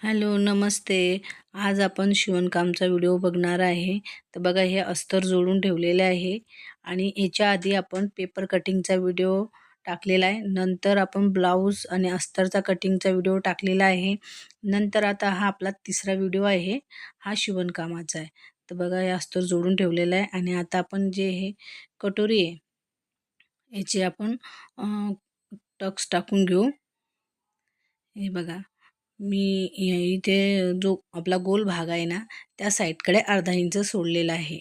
Hello, नमस्ते. आज आपण शिवणकामचा video बघणार आहे. तर बघा, हे अस्तर जोडून ठेवलेले आहे आणि याच्या आधी आपण पेपर कटिंगचा व्हिडिओ टाकलेला आहे. नंतर आपण ब्लाऊज आणि अस्तरचा कटिंगचा व्हिडिओ टाकलेला आहे. नंतर आता हा आपला तिसरा व्हिडिओ आहे, हा शिवणकामाचा आहे. तर बघा, हे अस्तर जोडून ठेवलेलं आहे आणि आता आपण जे हे कटोरी आहे, याची आपण टक्स टाकून घेऊ. हे बघा, मी इथे जो आपला गोल भाग आहे ना, त्या साईडकडे अर्धा इंच सोडलेला आहे.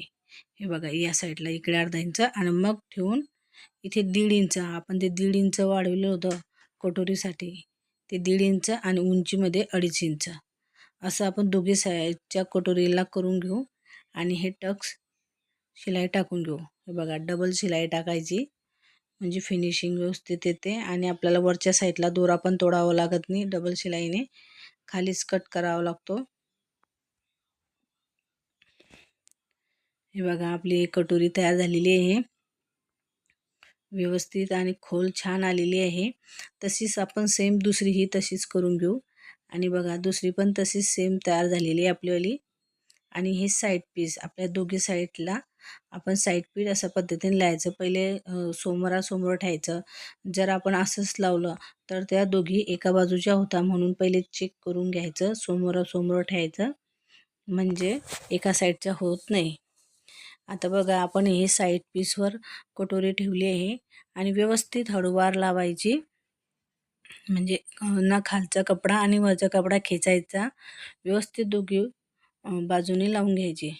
हे बघा, या साईडला इकडे अर्धा इंच आणि मग ठेवून इथे 1.5 इंच, आपण ते 1.5 इंच वाढवलं होतं कटोरीसाठी, ते 1.5 इंच आणि उंचीमध्ये 2.5 इंच असं आपण दोघी साईडच्या कटोरीला करून घेऊ आणि हे टक्स शिलाई टाकून घेऊ. हे बघा, डबल शिलाई टाकायची म्हणजे फिनिशिंग व्यवस्थित येते आणि आपल्याला वरच्या साईडला दोरा पण तोडावा लागत नाही. डबल शिलाईने खालीच कट करावा लागतो. हे बघा, आपली एक कटोरी तयार झालेली आहे, व्यवस्थित आणि खोल छान आलेली आहे. तशीच आपण सेम दुसरीही तशीच करून घेऊ. आणि बघा, दुसरी पण तशीच सेम तयार झालेली आहे आपलीवाली. आणि हे साईड पीस आपल्या दोघी साईडला आपण साईड पीस अशा पद्धतीने लावायचं. पहिले समोरासमोर ठेवायचं. जर आपण असंच लावलं तर त्या दोघी एका बाजूच्या होता, म्हणून पहिले चेक करून घ्यायचं. समोरासमोर ठेवायचं म्हणजे एका साईडच्या होत नाही. आता बघा, आपण हे साईड पीसवर कटोरी ठेवली आहे आणि व्यवस्थित हळूवार लावायची, म्हणजे ना खालचा कपडा आणि वरचा कपडा खेचायचा. व्यवस्थित दोघी बाजूने लावून घ्यायची.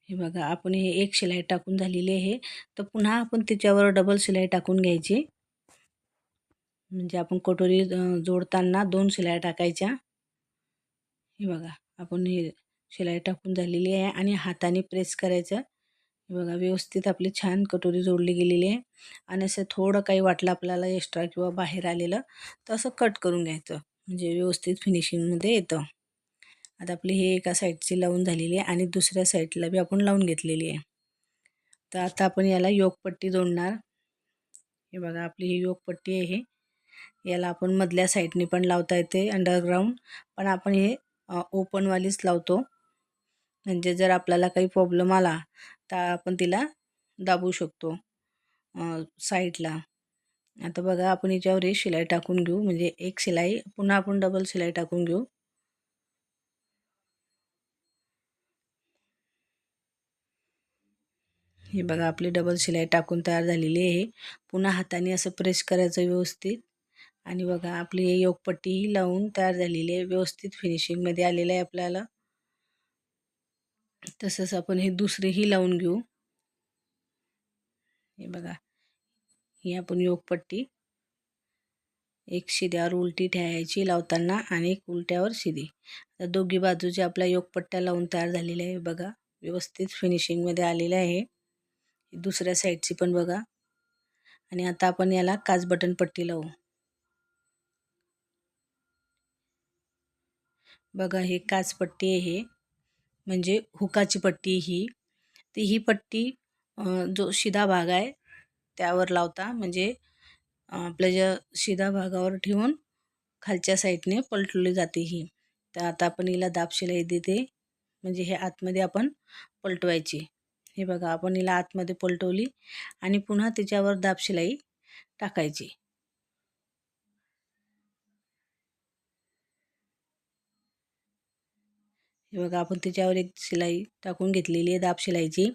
हे बघा, आपण हे एक शिलाई टाकून झालेली आहे, तर पुन्हा आपण त्याच्यावर डबल शिलाई टाकून घ्यायची. म्हणजे आपण कटोरी जोडताना 2 शिलाई टाकायच्या. हे बघा, आपण हे शिलाई टाकून झालेली आहे आणि हाताने प्रेस करायचं. हे बघा, व्यवस्थित आपली छान कटोरी जोडली गेलेली आहे. आणि असं थोडं काही वाटलं आपल्याला एक्स्ट्रा किंवा बाहेर आलेलं, तर असं कट करून घ्यायचं, म्हणजे व्यवस्थित फिनिशिंगमध्ये येतं. आता आपली हे एका साईडची लावून झालेली आहे आणि दुसऱ्या साईडला बी आपण लावून घेतलेली आहे. तर आता आपण याला योकपट्टी जोडणार. हे बघा, आपली ही योकपट्टी आहे. याला आपण मधल्या साईडने पण लावता येते अंडरग्राऊंड, पण आपण हे ओपनवालीच लावतो. म्हणजे जर आपल्याला काही प्रॉब्लेम आला तर आपण तिला दाबू शकतो साईडला. आता बघा, आपण याच्यावर एक शिलाई टाकून घेऊ, म्हणजे एक शिलाई पुन्हा आपण डबल शिलाई टाकून घेऊ. हे बघा, आपली डबल शिलाई टाकून तयार झालेली आहे. पुन्हा हाताने असं प्रेस करायचं व्यवस्थित. आणि बघा, आपली योकपट्टीही लावून तयार झालेली आहे, व्यवस्थित फिनिशिंगमध्ये आलेलं आहे आपल्याला. तसंच आपण हे दुसरीही लावून घेऊ. हे बघा, ही आपण योकपट्टी एक शिद्यावर उलटी ठेवायची लावताना आणि एक उलट्यावर शिदी. तर दोघी बाजूच्या आपल्या योकपट्ट्या लावून तयार झालेल्या आहे. बघा, व्यवस्थित फिनिशिंगमध्ये आलेलं आहे. दुसऱ्या साईडची पण बघा. आणि आता आपण याला काच बटन पट्टी लावू. बघा, हे काच पट्टी आहे, म्हणजे हुकाची पट्टी ही. ती ही पट्टी जो शिधा भाग आहे त्यावर लावता, म्हणजे आपल्या ज्या शिधा भागावर ठेवून खालच्या साईडने पलटवली जाते ही. तर आता आपण हिला दाब शिलाई देते, म्हणजे हे आतमध्ये आपण पलटवायची. हे बघा, आपण हिला आतमध्ये पलटवली आणि पुन्हा त्याच्यावर दाब शिलाई टाकायची. हे बघा, आपण त्याच्यावर एक शिलाई टाकून घेतलेली आहे दाब शिलाईची.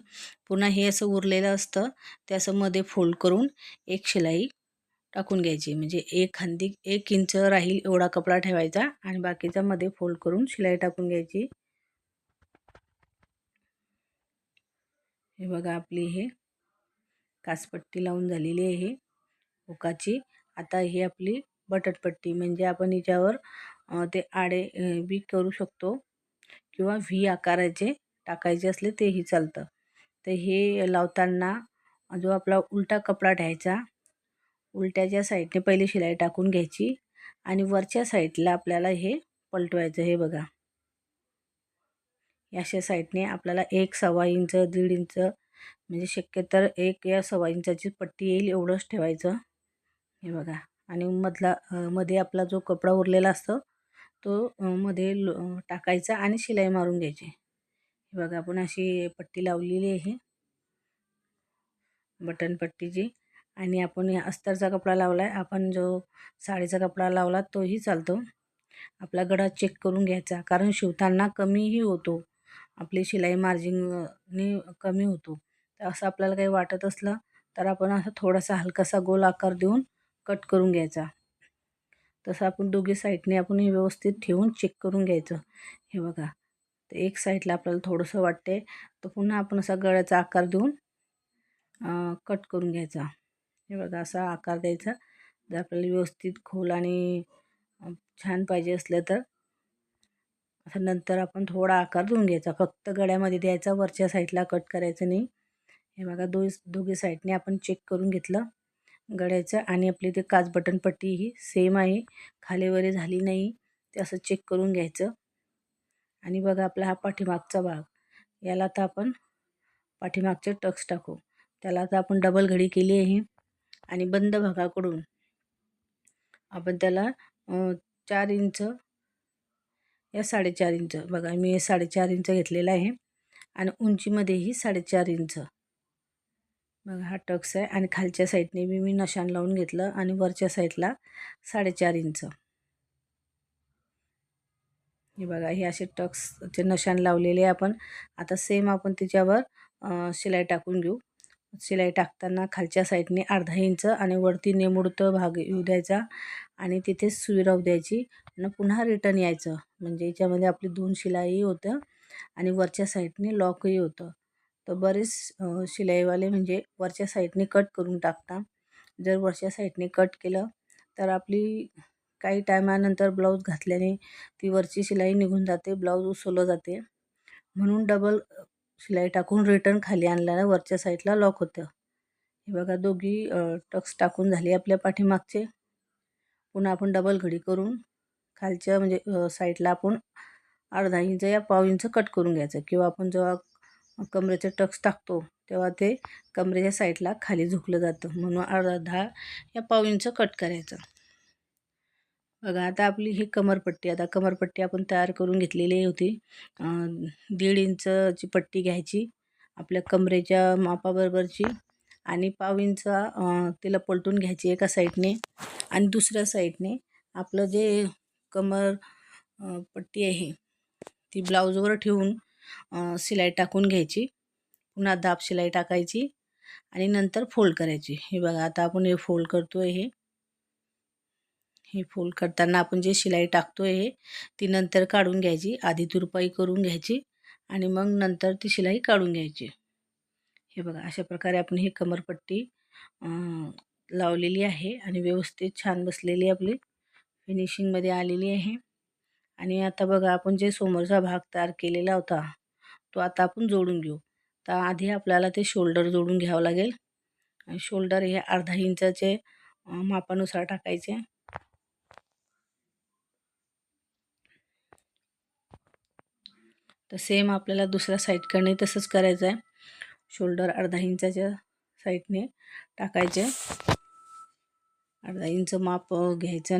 पुन्हा हे असं उरलेलं असतं, ते असं मध्ये फोल्ड करून एक शिलाई टाकून घ्यायची. म्हणजे एक खांदी 1 इंच राहील एवढा कपडा ठेवायचा आणि बाकीचा मध्ये फोल्ड करून शिलाई टाकून घ्यायची. हे बघा, आपली हे काचपट्टी लावून झालेली आहे हुकाची. आता ही आपली बटनपट्टी, म्हणजे आपण हिच्यावर ते आडे बी करू शकतो किंवा व्ही आकाराचे टाकायचे असले तेही चालतं. तर हे लावताना जो आपला उलटा कपडा ठेवायचा, उलट्याच्या साईडने पहिले शिलाई टाकून घ्यायची आणि वरच्या साईडला आपल्याला हे पलटवायचं. हे बघा, अशा साईडने आपल्याला 1 सव्वा इंच 1.5 इंच, म्हणजे शक्यतर 1 या सव्वा इंचाची पट्टी येईल एवढंच ठेवायचं. हे बघा, आणि मध्ये आपला जो कपडा उरलेला असतो तो मध्ये टाकायचा आणि शिलाई मारून घ्यायची. हे बघा आपण अशी पट्टी लावलेली आहे बटन पट्टीची. आणि आपण या अस्तरचा कपडा लावलाय, आपण जो साडीचा कपडा लावला तोही चालतो. आपला गळा चेक करून घ्यायचा, कारण शिवताना कमीही होतो, आपली शिलाई मार्जिनने कमी होतो. तर असं आपल्याला काही वाटत असलं तर आपण असं थोडासा हलकासा गोल आकार देऊन कट करून घ्यायचा. तसं आपण दोघी साईडने आपण हे व्यवस्थित ठेवून चेक करून घ्यायचं. हे बघा, तर एक साईडला आपल्याला थोडंसं वाटते तर पुन्हा आपण असा गळ्याचा आकार देऊन कट करून घ्यायचा. हे बघा असा आकार द्यायचा. जर आपल्याला व्यवस्थित खोल आणि छान पाहिजे असलं तर असं नंतर आपण थोडा आकार देऊन घ्यायचा. फक्त गळ्यामध्ये द्यायचा, वरच्या साईडला कट करायचं नाही. हे बघा दोघी साईडने आपण चेक करून घेतलं गळ्याचं. आणि आपली ते काच बटन पट्टी ही सेम आहे, खालीवरी झाली नाही, ते असं चेक करून घ्यायचं. आणि बघा आपला हा पाठीमागचा भाग, याला तर आपण पाठीमागचे टक्स टाकू. त्याला तर आपण डबल घडी केली आहे आणि बंद भागाकडून आपण त्याला 4 इंच या 4.5 इंच, बघा मी 4.5 इंच घेतलेला आहे आणि उंचीमध्येही 4.5 इंच. बघा हा टक्स आहे आणि खालच्या साईडने मी नशान लावून घेतलं आणि वरच्या साईडला 4.5 इंच. हे बघा हे असे टक्सचे नशान लावलेले आपण. आता सेम आपण त्याच्यावर शिलाई टाकून घेऊ. शिलाई टाकताना खालच्या साईडने अर्धा इंच आणि वरती नेमुडत भाग येऊ द्यायचा आणि तिथेच सुई राहू द्यायची आणि पुन्हा रिटर्न यायचं. म्हणजे याच्यामध्ये आपली 2 शिलाई होतं आणि वरच्या साईडने लॉकही होतं. तर बरेच शिलाईवाले म्हणजे वरच्या साईडने कट करून टाकता. जर वरच्या साईडने कट केलं तर आपली काही टायमानंतर ब्लाऊज घातल्याने ती वरची शिलाई निघून जाते, ब्लाऊज उसवलं जाते. म्हणून डबल शिलाई टाकून रिटर्न खाली आणल्यानं वरच्या साईडला लॉक होतं. हे बघा दोघी टक्स टाकून झाले आपल्या पाठीमागचे. पुन्हा आपण डबल घडी करून खालच्या म्हणजे साईडला आपण अर्धा इंच या पाव इंच कट करून घ्यायचं. किंवा आपण जेव्हा कमरेचे टक्स टाकतो तेव्हा ते कमरेच्या साईडला खाली झुकलं जातं, म्हणून अर्धा या पाव इंच कट करायचं. बघा आता आपली ही कमरपट्टी, आता कमरपट्टी आपण तयार करून घेतलेली होती. 1.5 इंचची पट्टी घ्यायची आपल्या कमरेच्या मापाबरोबरची आणि पाव इंच तिला पलटून घ्यायची एका साईडने आणि दुसऱ्या साईडने आपलं जे कमर पट्टी आहे ती ब्लाऊजवर ठेवून शिलाई टाकून घ्यायची. पुन्हा दाब शिलाई टाकायची आणि नंतर फोल्ड करायची. हे बघा आता आपण हे फोल्ड करतोय. हे फोल्ड करताना आपण जे शिलाई टाकतोय ती नंतर काढून घ्यायची. आधी तुरपाई करून घ्यायची आणि मग नंतर ती शिलाई काढून घ्यायची. हे बघा अशा प्रकारे आपण ही कमरपट्टी लावलेली आहे आणि व्यवस्थित छान बसलेली आपली फिनिशिंगमध्ये आलेली आहे. आणि आता बघा आपण जे समोरचा भाग तयार केलेला होता तो आता आपण जोडून घेऊ. तर आधी आपल्याला ते शोल्डर जोडून घ्यावं लागेल. आणि शोल्डर हे अर्धा इंचाचे मापानुसार टाकायचे. तर सेम आपल्याला दुसऱ्या साईडकडे तसंच करायचं आहे. शोल्डर अर्धा इंचाच्या साईडने टाकायचे. अर्धा इंच माप घ्यायचं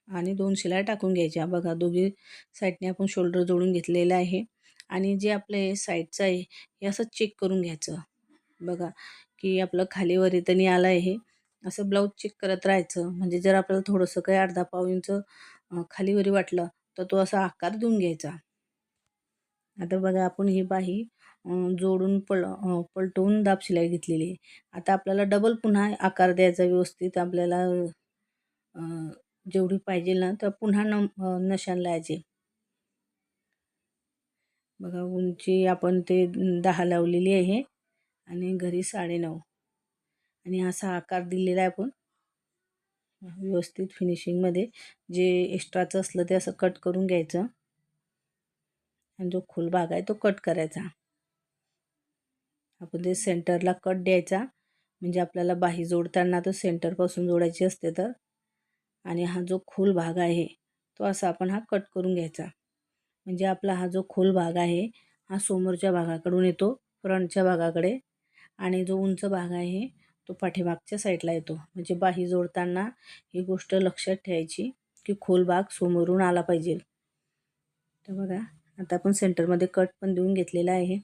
आणि 2 शिलाई टाकून घ्यायच्या. बघा दोघी साईडने आपण शोल्डर जोडून घेतलेलं आहे. आणि जे आपले साईडचं आहे हे असं चेक करून घ्यायचं. बघा की आपलं खालीवर इथं आलं आहे, असं ब्लाऊज चेक करत राहायचं. म्हणजे जर आपल्याला थोडंसं काही अर्धा पाव इंच खालीवरी वाटलं तर तो असा आकार देऊन घ्यायचा. आता बघा आपण ही बाही जोडून पलटवून दाब शिलाई घेतलेली आहे. आता आपल्याला डबल पुन्हा आकार द्यायचा व्यवस्थित. आपल्याला जेवढी पाहिजे ना तर पुन्हा नशान लावायचे. बघा उंची आपण ते 10 लावलेली आहे आणि घरी 9.5 आणि असा आकार दिलेला आहे आपण. व्यवस्थित फिनिशिंगमध्ये जे एक्स्ट्राचं असलं ते असं कट करून घ्यायचं आणि जो खोल भाग आहे तो कट करायचा. आपण ते सेंटरला कट द्यायचा, म्हणजे आपल्याला बाही जोडताना तो सेंटरपासून जोडायची असते. तर आणि हा जो खोल भाग आहे तो असा आपण हा कट करून घ्यायचा. म्हणजे आपला हा जो खोल भाग आहे हा समोरच्या भागाकडून येतो फ्रंटच्या भागाकडे आणि जो उंच भाग आहे तो पाठीमागच्या साईडला येतो. म्हणजे बाही जोडताना ही गोष्ट लक्षात ठेवायची की खोल भाग समोरून आला पाहिजे. तर बघा आता आपण सेंटरमध्ये कट पण देऊन घेतलेला आहे.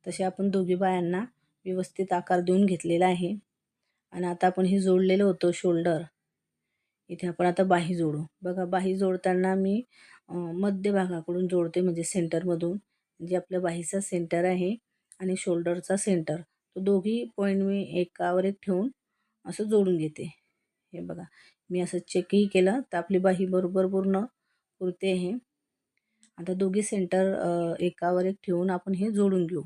तसे आपण दोघी बायांना व्यवस्थित आकार देऊन घेतलेला आहे. आणि आता आपण हे जोडलेलं होतं शोल्डर, इथे आपण आता बाही जोडू. बघा बाही जोडताना मी मध्यभागाकडून जोडते, म्हणजे सेंटरमधून, जे आपल्या बाहीचा सेंटर आहे आणि शोल्डरचा सेंटर, तो दोघी पॉईंट मी एकावर एक ठेवून असं जोडून घेते. हे बघा मी असं चेकही केलं तर आपली बाही बरोबर पूर्ण पुरते आहे. आता दोघी सेंटर एकावर एक ठेवून आपण हे जोडून घेऊ.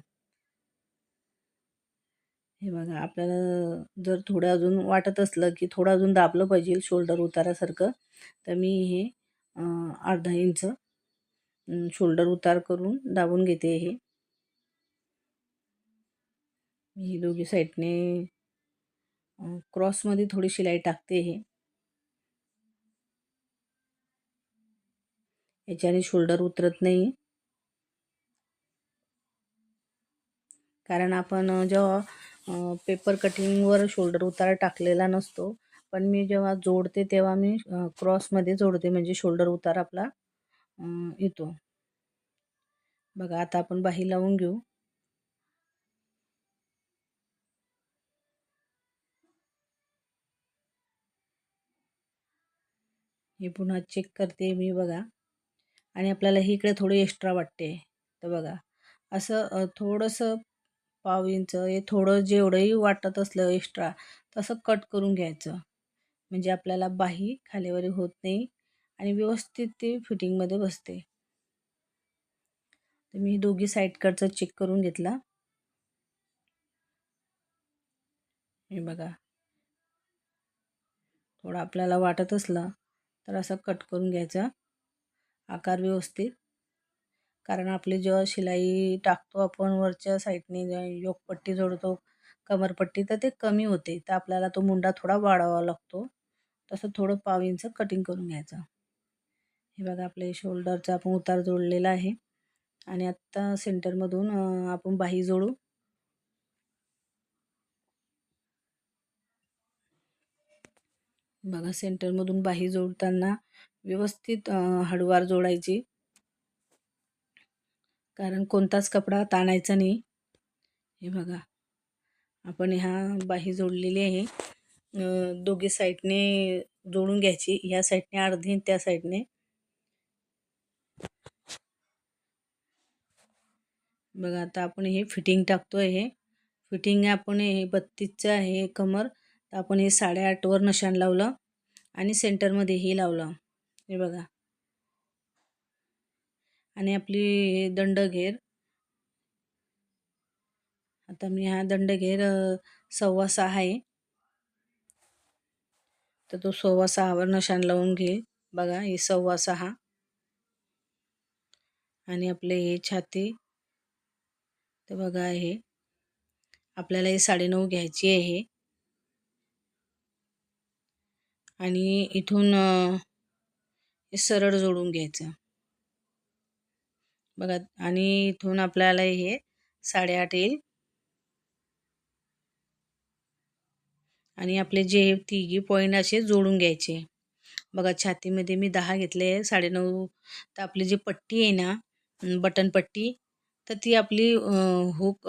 हे बघा आपल्याला जर थोडं अजून वाटत असलं की थोडं अजून दाबलं पाहिजे शोल्डर उतारासारखं, तर मी हे अर्धा इंच शोल्डर उतार करून दाबून घेते. हे मी दोघी साईडने क्रॉसमध्ये थोडी शिलाई टाकते. याच्याने शोल्डर उतरत नाही, कारण आपण जेव्हा पेपर कटिंगवर शोल्डर उतार टाकलेला नसतो, पण मी जेव्हा जोडते तेव्हा मी क्रॉसमध्ये जोडते, म्हणजे शोल्डर उतार आपला येतो. बघा आता आपण बाही लावून घेऊ. हे पुन्हा चेक करते मी बघा. आणि आपल्याला ही इकडे थोडी एक्स्ट्रा वाटते, तर बघा असं थोडंसं पाव इंच हे थोडं जेवढंही वाटत असलं एक्स्ट्रा तसं कट करून घ्यायचं, म्हणजे आपल्याला बाही खालीवरी होत नाही आणि व्यवस्थित ते फिटिंगमध्ये बसते. तर मी दोघी साईड कटचा चेक करून घेतला. हे बघा थोडं आपल्याला वाटत असलं तर असं कट करून घ्यायचा आकार व्यवस्थित, कारण आपली जेव्हा शिलाई टाकतो आपण वरच्या साईडने योकपट्टी जोडतो, कमरपट्टी, तर ते कमी होते, तर आपल्याला तो मुंडा थोडा वाढवावा लागतो. तसं थोडं पाव इंच कटिंग करून घ्यायचं. हे बघा आपले शोल्डरचा आपण उतार जोडलेला आहे. आणि आत्ता सेंटरमधून आपण बाही जोडू. बघा सेंटरमधून बाही जोडताना व्यवस्थित हळूवार जोडायची, कारण कोणताच कपडा ताणायचा नाही. हे बघा आपण ह्या बाही जोडलेली आहे. दोघी साईडने जोडून घ्यायची, ह्या साईडने अर्धी त्या साईडने. बघा आता आपण हे फिटिंग टाकतोय. हे फिटिंग आपण हे 32चं आहे कमर, तर आपण हे 8.5 वर नशान लावलं आणि सेंटरमध्ये हे लावलं. हे बघा आणि आपली दंड घेर, आता मी हा दंड घेर 6.25 आहे, तर तो 6.25 वर नशान लावून घे. बघा हे 6.25 आणि आपले हे छाती, तर बघा हे आपल्याला हे 9.5 घ्यायची आहे. आणि इथून हे सरळ जोडून घ्यायचं. बघा आणि इथून आपल्याला हे 8.5 येईल. आणि आपले जे तिघी पॉईंट असे जोडून घ्यायचे. बघा छातीमध्ये मी 10 घेतले, 9.5. तर आपली जी पट्टी आहे ना, बटन पट्टी, तर ती आपली हुक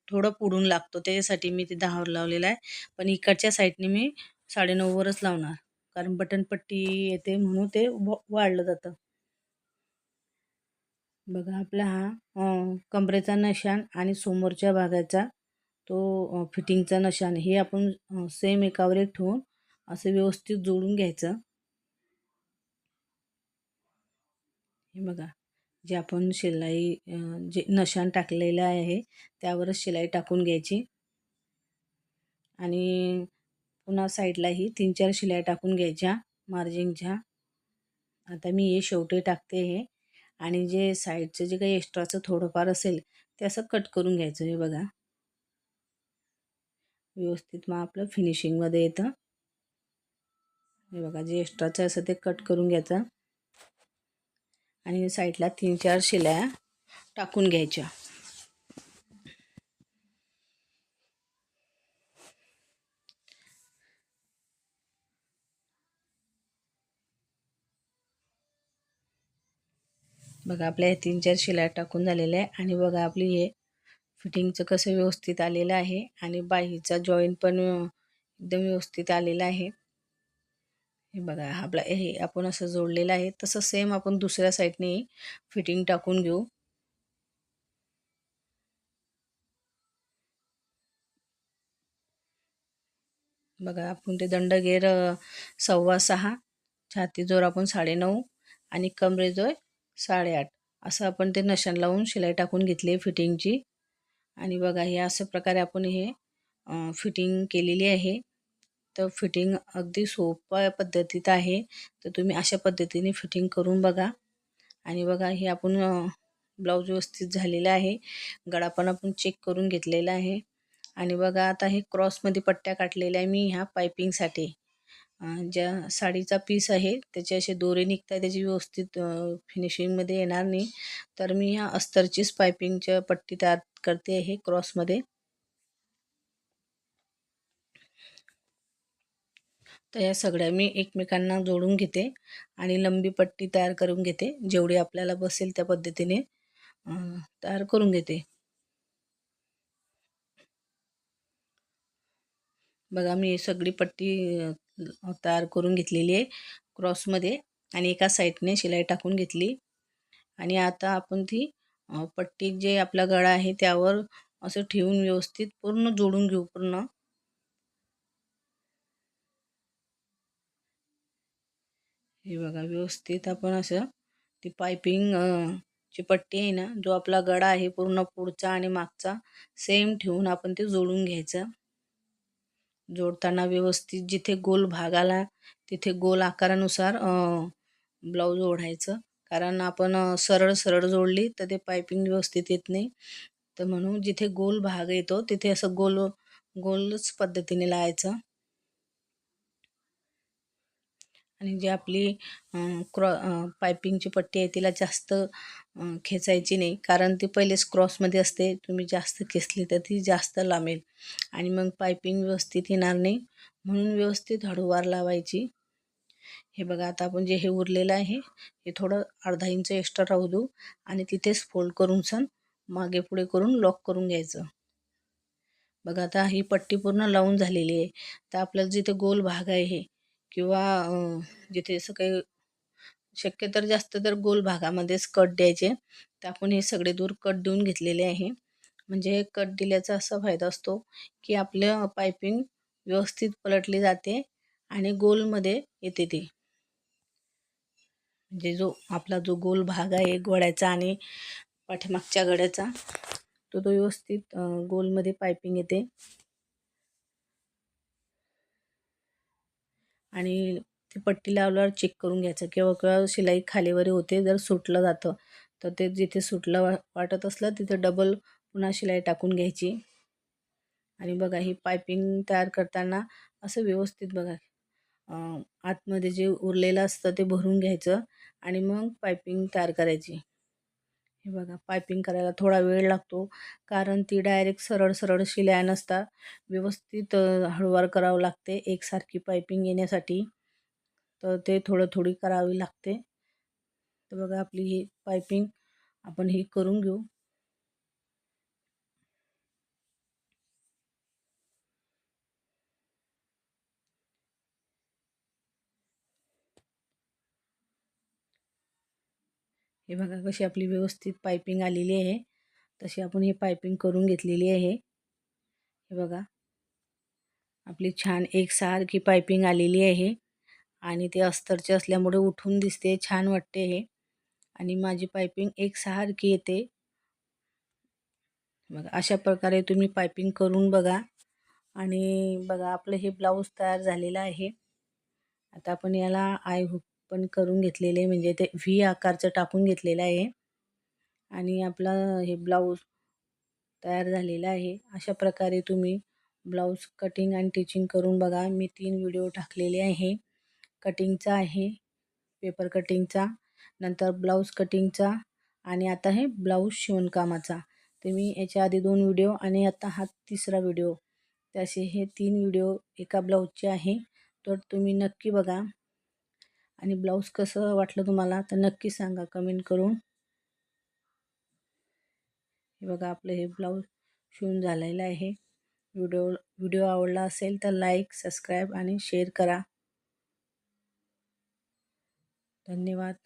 थोडं पुढून लागतो, त्याच्यासाठी मी ते 10 वर लावलेलं आहे. पण इकडच्या साईडने मी 9.5 वरच लावणार, कारण बटन पट्टी येते म्हणून ते वाढलं जातं. बघा आपला हा कमरेचा नशान आणि समोरच्या भागाचा तो फिटिंगचा नशान, हे आपण सेम एकावर एक ठेवून असं व्यवस्थित जोडून घ्यायचं. हे बघा जे आपण शिलाई जे नशान टाकलेलं आहे त्यावरच शिलाई टाकून घ्यायची. आणि पुन्हा साईडलाही 3-4 शिलाई टाकून घ्यायच्या मार्जिनच्या. आता मी हे शेवटी टाकते हे, आणि जे साईडचं जे काही एक्स्ट्राचं थोडंफार असेल ते असं कट करून घ्यायचं. हे बघा व्यवस्थित मग आपलं फिनिशिंगमध्ये येतं. हे बघा जे एक्स्ट्राचं असं ते कट करून घ्यायचं आणि साईडला 3-4 शिलाया टाकून घ्यायच्या. बघा आपल्या हे 3-4 शिलाई टाकून झालेल्या आहे आणि बघा आपली हे फिटिंगचं कसं व्यवस्थित आलेलं आहे आणि बाहीचा जॉईंट पण एकदम व्यवस्थित आलेला आहे. हे बघा आपला हे आपण असं जोडलेलं आहे. तसं सेम आपण दुसऱ्या साईडने फिटिंग टाकून घेऊ. बघा आपण ते दंडगेर 6.25, छातीजोर आपण 9.5 आणि कमरेजोर 8.5 असं आपण ते नशन लावून शिलाई टाकून घेतली फिटिंगची. आणि बघा हे अशा प्रकारे आपण हे फिटिंग केलेली आहे. तर फिटिंग अगदी सोप्या पद्धतीत आहे. तर तुम्ही अशा पद्धतीने फिटिंग करून बघा. आणि बघा हे आपण ब्लाऊज व्यवस्थित झालेला आहे. गळा पण आपण चेक करून घेतलेला आहे. आणि बघा आता हे क्रॉसमध्ये पट्ट्या काढलेल्या आहे मी ह्या पायपिंगसाठी. ज्या साडीचा पीस आहे त्याचे असे दोरे निघतात, त्याची व्यवस्थित फिनिशिंगमध्ये येणार नाही. तर मी ह्या अस्तरचीच पायपिंगच्या पट्टी तयार करते आहे क्रॉसमध्ये. तर या सगळ्या मी एकमेकांना जोडून घेते आणि लंबी पट्टी तयार करून घेते. जेवढी आपल्याला बसेल त्या पद्धतीने तयार करून घेते. बघा मी सगळी पट्टी तयार करून घेतलेली आहे क्रॉसमध्ये आणि एका साईडने शिलाई टाकून घेतली. आणि आता आपण ती पट्टी जे आपला गळा आहे त्यावर असं ठेवून व्यवस्थित पूर्ण जोडून घेऊ पूर्ण. हे बघा व्यवस्थित आपण असं ती पायपिंग ची पट्टी आहे ना, जो आपला गळा आहे पूर्ण पुढचा आणि मागचा सेम ठेवून आपण ते जोडून घ्यायचं. जोडताना व्यवस्थित जिथे गोल भाग आला तिथे गोल आकारानुसार ब्लाऊज ओढायचं. कारण आपण सरळ सरळ जोडली तर ते पायपिंग व्यवस्थित येत नाही. तर म्हणून जिथे गोल भाग येतो तिथे असं गोलच पद्धतीने लावायचं. आणि जी आपली पायपिंगची पट्टी आहे तिला जास्त खेचायची नाही, कारण ती पहिलेच क्रॉसमध्ये असते. तुम्ही जास्त खेचली तर ती जास्त लांबेल आणि मग पायपिंग व्यवस्थित येणार नाही. म्हणून व्यवस्थित हळूवार लावायची. हे बघा आता आपण जे हे उरलेलं आहे हे थोडं अर्धा इंच एक्स्ट्रा राहू देऊ आणि तिथेच फोल्ड करून सण मागे पुढे करून लॉक करून घ्यायचं. बघा आता ही पट्टी पूर्ण लावून झालेली आहे. तर आपल्याला जिथे गोल भाग आहे किंवा जिथे असं काही शक्य तर जास्त तर गोल भागामध्येच कट द्यायचे. तर आपण हे सगळे दूर कट देऊन घेतलेले आहे. म्हणजे कट दिल्याचा असा फायदा असतो की आपलं पायपिंग व्यवस्थित पलटली जाते आणि गोलमध्ये येते ती. म्हणजे जो आपला जो गोल भाग आहे गोळ्याचा आणि पाठीमागच्या गड्याचा तो व्यवस्थित गोलमध्ये पायपिंग येते. आणि ती पट्टी लावल्यावर चेक करून घ्यायचं केव्हा केव्हा शिलाई खालीवरी होते. जर सुटलं जातं तर ते जिथे सुटलं वाटत असलं तिथे डबल पुन्हा शिलाई टाकून घ्यायची. आणि बघा ही पायपिंग तयार करताना असं व्यवस्थित बघा आतमध्ये जे उरलेलं असतं ते भरून घ्यायचं आणि मग पायपिंग तयार करायची. हे बघा पायपिंग करायला थोडा वेळ लागतो, कारण ती डायरेक्ट सरळ सरळ शिलाई नसतात. व्यवस्थित हळूवार करावं लागते एकसारखी पायपिंग येण्यासाठी. तर ते थोडी करावी लागते. तर बघा आपली ही पायपिंग आपण ही करून घेऊ. हे बघा कशी आपली व्यवस्थित पायपिंग आलेली आहे. तशी आपण ही पायपिंग करून घेतलेली आहे. हे बघा आपली छान एकसारखी पायपिंग आलेली आहे आणि ते अस्तरचे असल्यामुळे उठून दिसते, छान वाटते हे. आणि माझी पायपिंग एकसारखी येते. बघा अशा प्रकारे तुम्ही पायपिंग करून बघा. आणि बघा आपलं हे ब्लाऊज तयार झालेलं आहे. आता आपण याला आय हुक पण करून घेतलेले, म्हणजे ते व्ही आकारचं टाकून घेतलेलं आहे. आणि आपला हे ब्लाऊज तयार झालेला आहे. अशा प्रकारे तुम्ही ब्लाऊज कटिंग आणि टिचिंग करून बघा. मी 3 व्हिडिओ टाकलेले आहे. कटिंगचा आहे, पेपर कटिंगचा, नंतर ब्लाऊज कटिंगचा आणि आता हे ब्लाऊज शिवणकामाचा. तर मी याच्या आधी 2 व्हिडिओ आणि आता हा 3रा व्हिडिओ, तसे हे 3 व्हिडिओ एका ब्लाऊजचे आहे. तर तुम्ही नक्की बघा. आणि ब्लाऊज कसं वाटलं तुम्हाला तर नक्की सांगा कमेंट करून. हे बघा आपलं हे ब्लाऊज शिवून झालेलं आहे. व्हिडिओ आवडला असेल तर लाईक, सबस्क्राईब आणि शेअर करा. धन्यवाद.